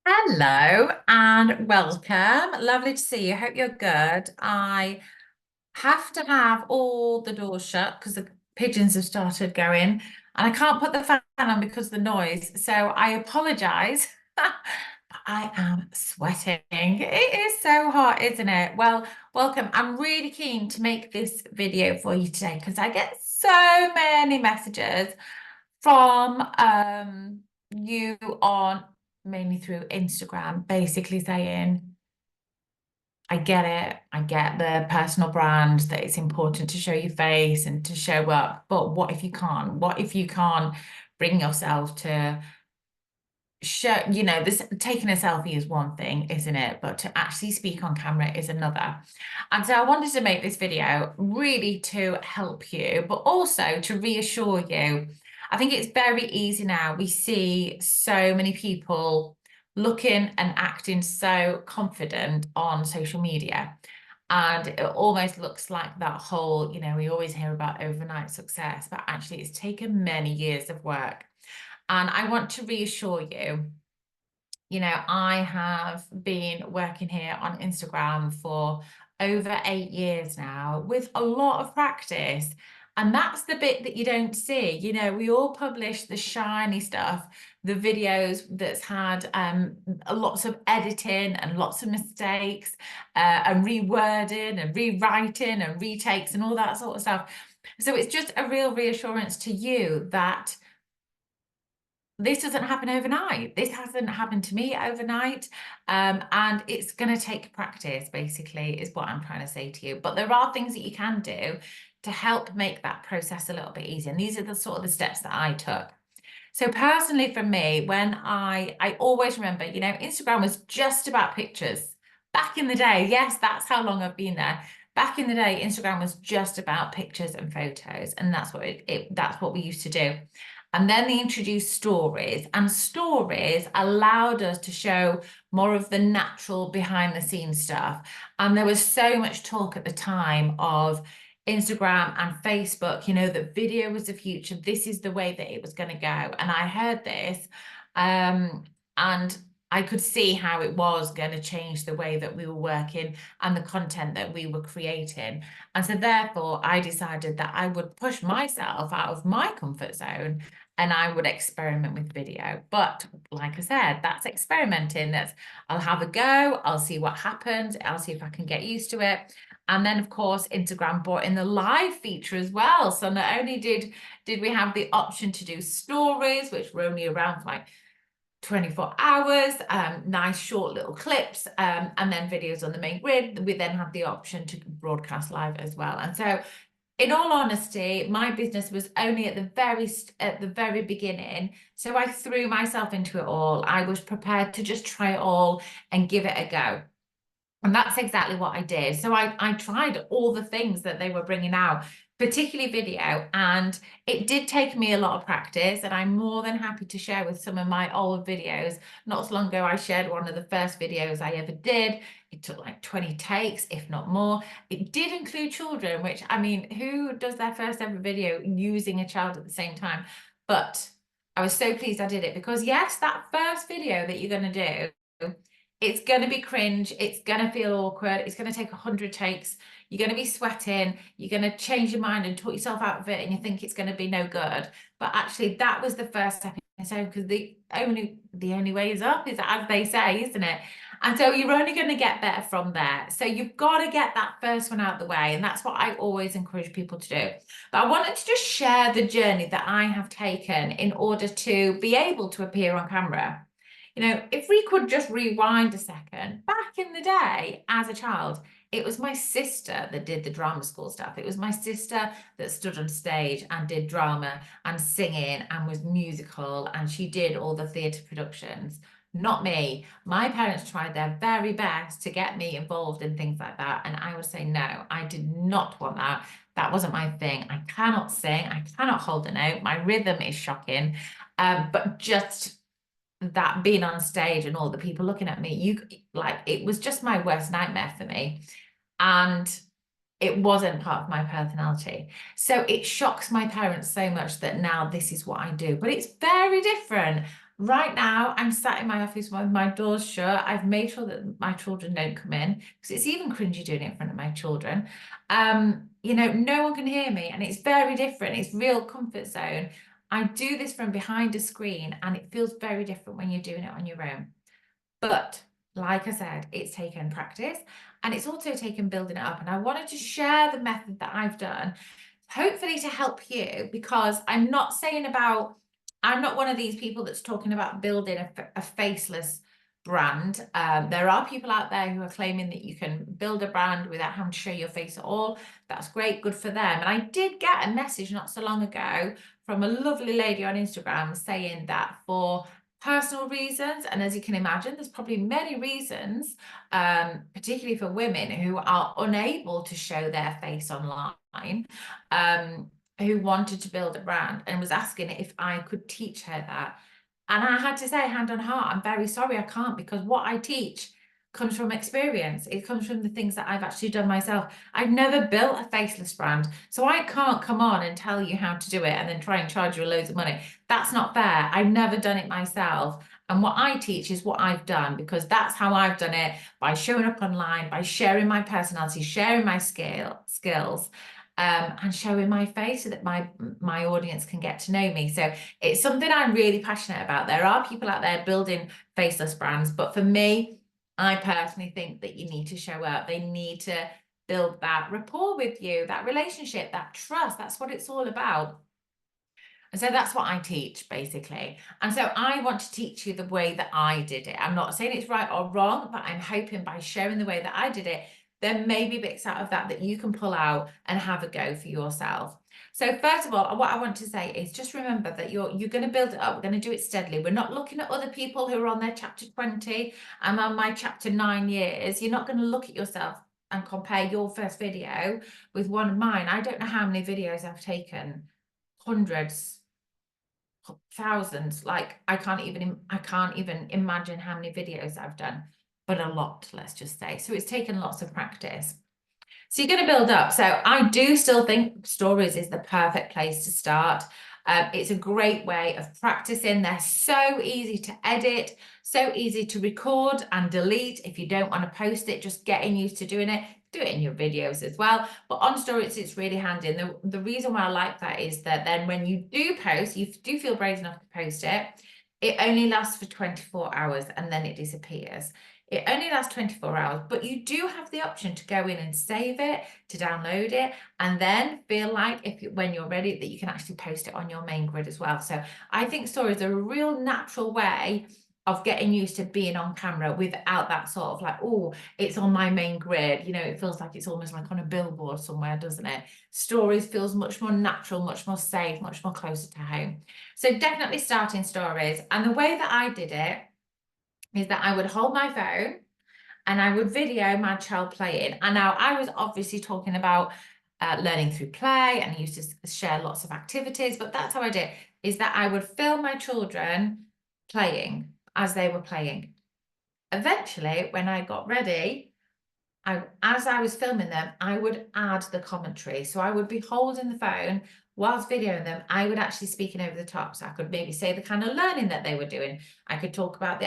Hello and welcome. Lovely to see you. Hope you're good. I have to have all the doors shut because the pigeons have started going, and I can't put the fan on because of the noise. So I apologize. But I am sweating. It is so hot, isn't it? Well, welcome. I'm really keen to make this video for you today because I get so many messages from you on mainly through Instagram, basically saying, I get it. I get the personal brand that it's important to show your face and to show up. But what if you can't? What if you can't bring yourself to show, this taking a selfie is one thing, isn't it? But to actually speak on camera is another. And so I wanted to make this video really to help you, but also to reassure you. I think it's very easy now. We see so many people looking and acting so confident on social media. And it almost looks like that whole, we always hear about overnight success, but actually it's taken many years of work. And I want to reassure you, I have been working here on Instagram for over 8 years now with a lot of practice. And that's the bit that you don't see. We all publish the shiny stuff, the videos that's had lots of editing and lots of mistakes and rewording and rewriting and retakes and all that sort of stuff. So it's just a real reassurance to you that this doesn't happen overnight. This hasn't happened to me overnight. And it's going to take practice, basically, is what I'm trying to say to you. But there are things that you can do to help make that process a little bit easier. And these are the sort of the steps that I took. So personally for me, when I always remember, Instagram was just about pictures. Back in the day, yes, that's how long I've been there. Back in the day, Instagram was just about pictures and photos, and that's what that's what we used to do. And then they introduced stories, and stories allowed us to show more of the natural behind the scenes stuff. And there was so much talk at the time of Instagram and Facebook, that video was the future. This is the way that it was going to go. And I heard this, and I could see how it was going to change the way that we were working and the content that we were creating. And so therefore, I decided that I would push myself out of my comfort zone and I would experiment with video. But like I said, that's experimenting. I'll have a go. I'll see what happens. I'll see if I can get used to it. And then, of course, Instagram brought in the live feature as well. So not only did we have the option to do stories, which were only around for like 24 hours, nice short little clips, and then videos on the main grid, we then have the option to broadcast live as well. And so in all honesty, my business was only at the very beginning. So I threw myself into it all. I was prepared to just try it all and give it a go. And that's exactly what I did. So I tried all the things that they were bringing out, particularly video, and it did take me a lot of practice. And I'm more than happy to share with some of my old videos. Not so long ago, I shared one of the first videos I ever did. It took like 20 takes, if not more. It did include children, which, I mean, who does their first ever video using a child at the same time? But I was so pleased I did it because, yes, that first video that you're going to do, it's going to be cringe. It's going to feel awkward. It's going to take 100 takes. You're going to be sweating. You're going to change your mind and talk yourself out of it, and you think it's going to be no good. But actually, that was the first step. So, because the only way is up, is as they say, isn't it? And so you're only going to get better from there. So you've got to get that first one out of the way, and that's what I always encourage people to do. But I wanted to just share the journey that I have taken in order to be able to appear on camera. If we could just rewind a second, back in the day as a child, it was my sister that did the drama school stuff. It was my sister that stood on stage and did drama and singing and was musical, and she did all the theatre productions. Not me. My parents tried their very best to get me involved in things like that. And I would say, no, I did not want that. That wasn't my thing. I cannot sing. I cannot hold a note. My rhythm is shocking. But just that being on stage and all the people looking at me, it was just my worst nightmare for me. And it wasn't part of my personality. So it shocks my parents so much that now this is what I do. But it's very different. Right now, I'm sat in my office with my doors shut. I've made sure that my children don't come in because it's even cringy doing it in front of my children. You know, no one can hear me, and it's very different. It's real comfort zone. I do this from behind a screen, and it feels very different when you're doing it on your own. But like I said, it's taken practice and it's also taken building it up. And I wanted to share the method that I've done, hopefully to help you, because I'm not one of these people that's talking about building a faceless brand. There are people out there who are claiming that you can build a brand without having to show your face at all. That's great, good for them. And I did get a message not so long ago from a lovely lady on Instagram saying that for personal reasons, and as you can imagine, there's probably many reasons, particularly for women who are unable to show their face online, who wanted to build a brand and was asking if I could teach her that. And I had to say, hand on heart, I'm very sorry I can't, because what I teach comes from experience. It comes from the things that I've actually done myself. I've never built a faceless brand, so I can't come on and tell you how to do it and then try and charge you loads of money. That's not fair. I've never done it myself. And what I teach is what I've done, because that's how I've done it, by showing up online, by sharing my personality, sharing my skills, and showing my face so that my audience can get to know me. So it's something I'm really passionate about. There are people out there building faceless brands, but for me, I personally think that you need to show up. They need to build that rapport with you, that relationship, that trust. That's what it's all about. And so that's what I teach, basically. And so I want to teach you the way that I did it. I'm not saying it's right or wrong, but I'm hoping by sharing the way that I did it, there may be bits out of that you can pull out and have a go for yourself. So first of all, what I want to say is just remember that you're going to build it up. We're going to do it steadily. We're not looking at other people who are on their chapter 20. I'm on my chapter 9 years. You're not going to look at yourself and compare your first video with one of mine. I don't know how many videos I've taken. Hundreds, thousands. Like I can't even imagine how many videos I've done, but a lot, let's just say. So it's taken lots of practice. So you're going to build up. So I do still think stories is the perfect place to start. It's a great way of practicing. They're so easy to edit, so easy to record and delete. If you don't want to post it, just getting used to doing it. Do it in your videos as well. But on stories, it's really handy. And the reason why I like that is that then when you do post, you do feel brave enough to post it. It only lasts for 24 hours and then it disappears. It only lasts 24 hours, but you do have the option to go in and save it, to download it, and then feel like when you're ready that you can actually post it on your main grid as well. So I think stories are a real natural way of getting used to being on camera without that sort of like, oh, it's on my main grid. You know, it feels like it's almost like on a billboard somewhere, doesn't it? Stories feels much more natural, much more safe, much more closer to home. So definitely starting stories. And the way that I did it is that I would hold my phone and I would video my child playing. And now I was obviously talking about learning through play, and I used to share lots of activities, but that's how I did it, is that I would film my children playing as they were playing. Eventually, when I got ready, as I was filming them, I would add the commentary. So I would be holding the phone whilst videoing them. I would actually speaking over the top. So I could maybe say the kind of learning that they were doing. I could talk about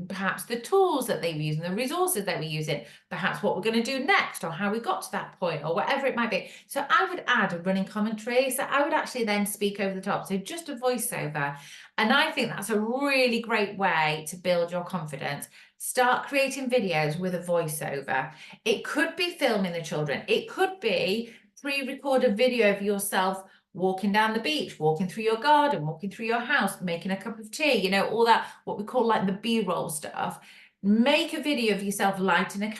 perhaps the tools that they were using, the resources they were using, perhaps what we're going to do next, or how we got to that point, or whatever it might be. So I would add a running commentary. So I would actually then speak over the top. So just a voiceover. And I think that's a really great way to build your confidence. Start creating videos with a voiceover. It could be filming the children. It could be pre-recorded video of yourself walking down the beach, walking through your garden, walking through your house, making a cup of tea, you know, all that, what we call like the B-roll stuff. Make a video of yourself lighting a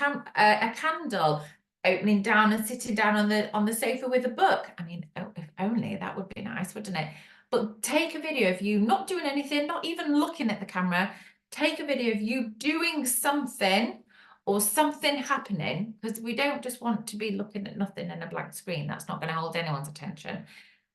candle, opening down and sitting down on the sofa with a book. I mean, oh, if only that would be nice, wouldn't it? But take a video of you not doing anything, not even looking at the camera. Take a video of you doing something or something happening, because we don't just want to be looking at nothing in a blank screen. That's not going to hold anyone's attention.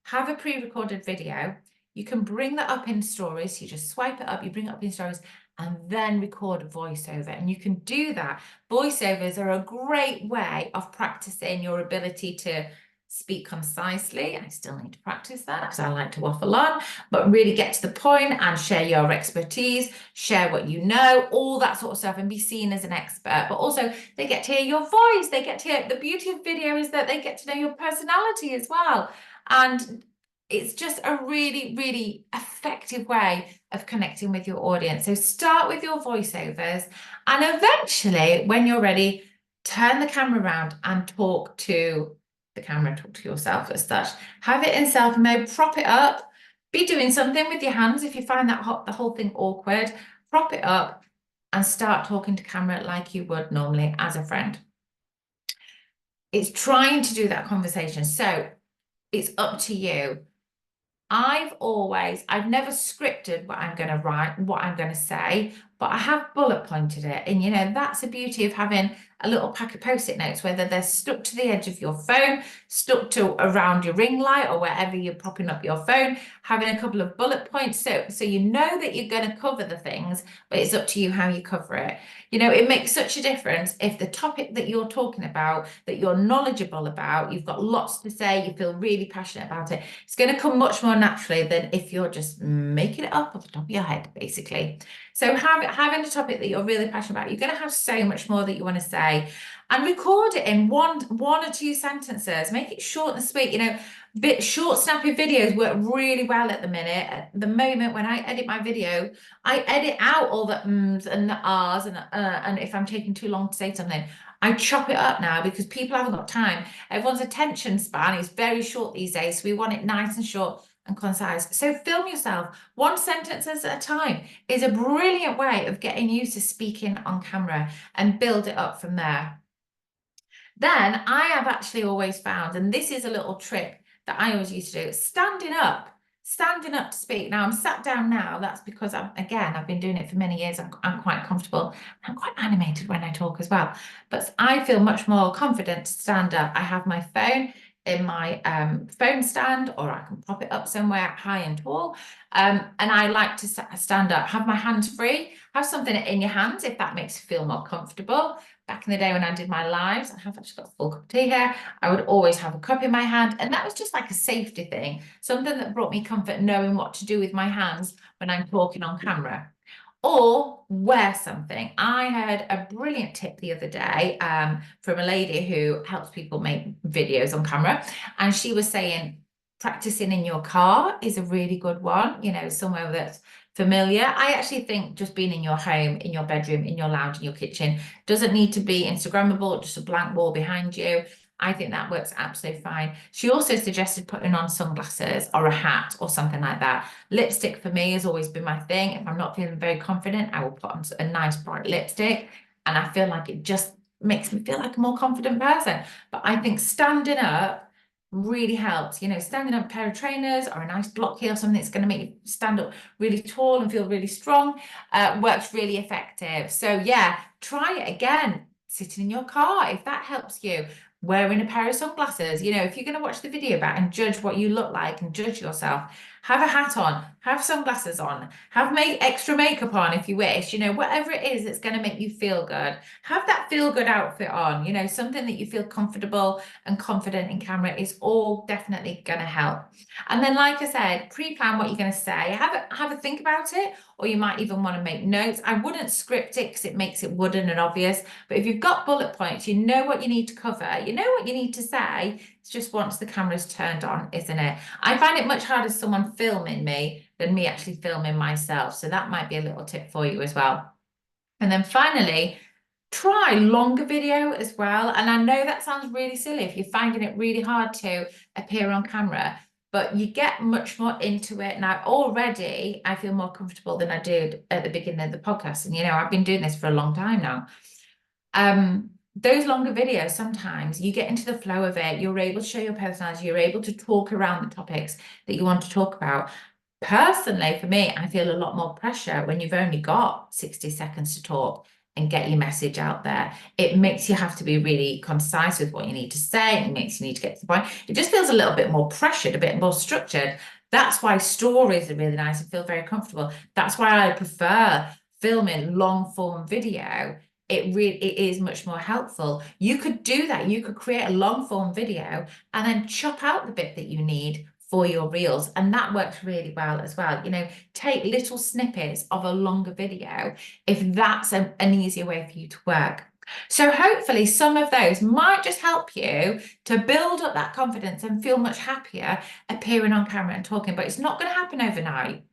Have a pre-recorded video. You can bring that up in stories. You just swipe it up, you bring it up in stories, and then record a voiceover. And you can do that. Voiceovers are a great way of practicing your ability to speak concisely. I still need to practice that because I like to waffle on, but really get to the point and share your expertise, share what you know, all that sort of stuff, and be seen as an expert. But also they get to hear your voice. They get to hear, the beauty of video is that they get to know your personality as well. And it's just a really, really effective way of connecting with your audience. So start with your voiceovers, and eventually, when you're ready, turn the camera around and talk to the camera, talk to yourself as such. Have it in selfie mode, prop it up, be doing something with your hands if you find that the whole thing awkward, prop it up and start talking to camera like you would normally as a friend. It's trying to do that conversation. So it's up to you. I've never scripted what I'm going to write, what I'm going to say, but I have bullet pointed it. And, you know, that's the beauty of having a little pack of Post-it notes, whether they're stuck to the edge of your phone, stuck to around your ring light or wherever you're propping up your phone, having a couple of bullet points. So you know that you're going to cover the things, but it's up to you how you cover it. You know, it makes such a difference if the topic that you're talking about, that you're knowledgeable about, you've got lots to say, you feel really passionate about it, it's going to come much more naturally than if you're just making it up off the top of your head, basically. So having a topic that you're really passionate about, you're going to have so much more that you want to say, and record it in one or two sentences. Make it short and sweet. You know, short, snappy videos work really well at the minute. At the moment, when I edit my video, I edit out all the ums and the ahs, and if I'm taking too long to say something, I chop it up now because people haven't got time. Everyone's attention span is very short these days, so we want it nice and short and concise. So film yourself. One sentence at a time is a brilliant way of getting used to speaking on camera, and build it up from there. Then I have actually always found, and this is a little trick that I always used to do, standing up to speak. Now I'm sat down now. That's because I've been doing it for many years. I'm quite comfortable. I'm quite animated when I talk as well, but I feel much more confident to stand up. I have my phone in my phone stand, or I can prop it up somewhere high and tall. And I like to stand up, have my hands free, have something in your hands if that makes you feel more comfortable. Back in the day when I did my lives, I have actually got a full cup of tea here. I would always have a cup in my hand, and that was just like a safety thing, something that brought me comfort, knowing what to do with my hands when I'm talking on camera. Or wear something. I heard a brilliant tip the other day from a lady who helps people make videos on camera, and she was saying practicing in your car is a really good one, you know, somewhere that's familiar. I actually think just being in your home, in your bedroom, in your lounge, in your kitchen, doesn't need to be Instagrammable, just a blank wall behind you. I think that works absolutely fine. She also suggested putting on sunglasses or a hat or something like that. Lipstick for me has always been my thing. If I'm not feeling very confident, I will put on a nice bright lipstick, and I feel like it just makes me feel like a more confident person. But I think standing up really helps. You know, standing up a pair of trainers or a nice block heel, something that's going to make you stand up really tall and feel really strong, works really effective. So yeah, try it again. Sitting in your car, if that helps you. Wearing a pair of sunglasses. You know, if you're going to watch the video back and judge what you look like and judge yourself, have a hat on, have sunglasses on, have extra makeup on if you wish, you know, whatever it is that's going to make you feel good. Have that feel good outfit on, you know, something that you feel comfortable and confident in camera is all definitely going to help. And then, like I said, pre-plan what you're going to say, have a think about it, or you might even want to make notes. I wouldn't script it because it makes it wooden and obvious, but if you've got bullet points, you know what you need to cover, you know what you need to say. It's just once the camera's turned on, isn't it? I find it much harder someone filming me than me actually filming myself. So that might be a little tip for you as well. And then finally, try longer video as well. And I know that sounds really silly if you're finding it really hard to appear on camera, but you get much more into it. Now, already, I feel more comfortable than I did at the beginning of the podcast. And, you know, I've been doing this for a long time now. Those longer videos, sometimes you get into the flow of it. You're able to show your personality. You're able to talk around the topics that you want to talk about. Personally, for me, I feel a lot more pressure when you've only got 60 seconds to talk and get your message out there. It makes you have to be really concise with what you need to say. It makes you need to get to the point. It just feels a little bit more pressured, a bit more structured. That's why stories are really nice and feel very comfortable. That's why I prefer filming long form video. it is much more helpful. You could do that. You could create a long form video and then chop out the bit that you need for your reels. And that works really well as well. You know, take little snippets of a longer video if that's an easier way for you to work. So hopefully some of those might just help you to build up that confidence and feel much happier appearing on camera and talking, but it's not going to happen overnight.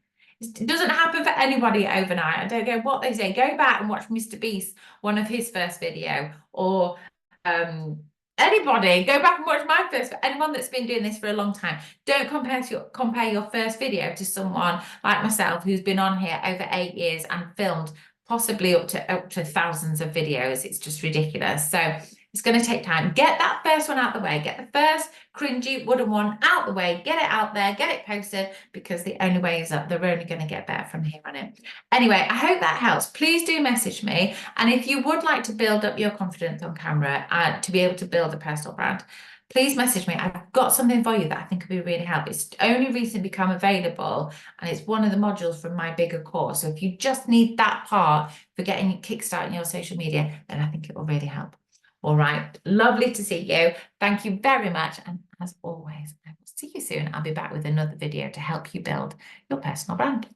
It doesn't happen for anybody overnight. I don't care what they say. Go back and watch Mr. Beast, one of his first video, or anybody. Go back and watch my first. Anyone that's been doing this for a long time. Don't compare your first video to someone like myself who's been on here over 8 years and filmed possibly up to thousands of videos. It's just ridiculous. So it's going to take time. Get that first one out the way. Get the first cringy wooden one out the way. Get it out there. Get it posted, because the only way is up. They're only going to get better from here on in. Anyway, I hope that helps. Please do message me. And if you would like to build up your confidence on camera and to be able to build a personal brand, please message me. I've got something for you that I think will be really helpful. It's only recently become available, and it's one of the modules from my bigger course. So if you just need that part for getting kickstarting your social media, then I think it will really help. All right, lovely to see you. Thank you very much. And as always, I will see you soon. I'll be back with another video to help you build your personal brand.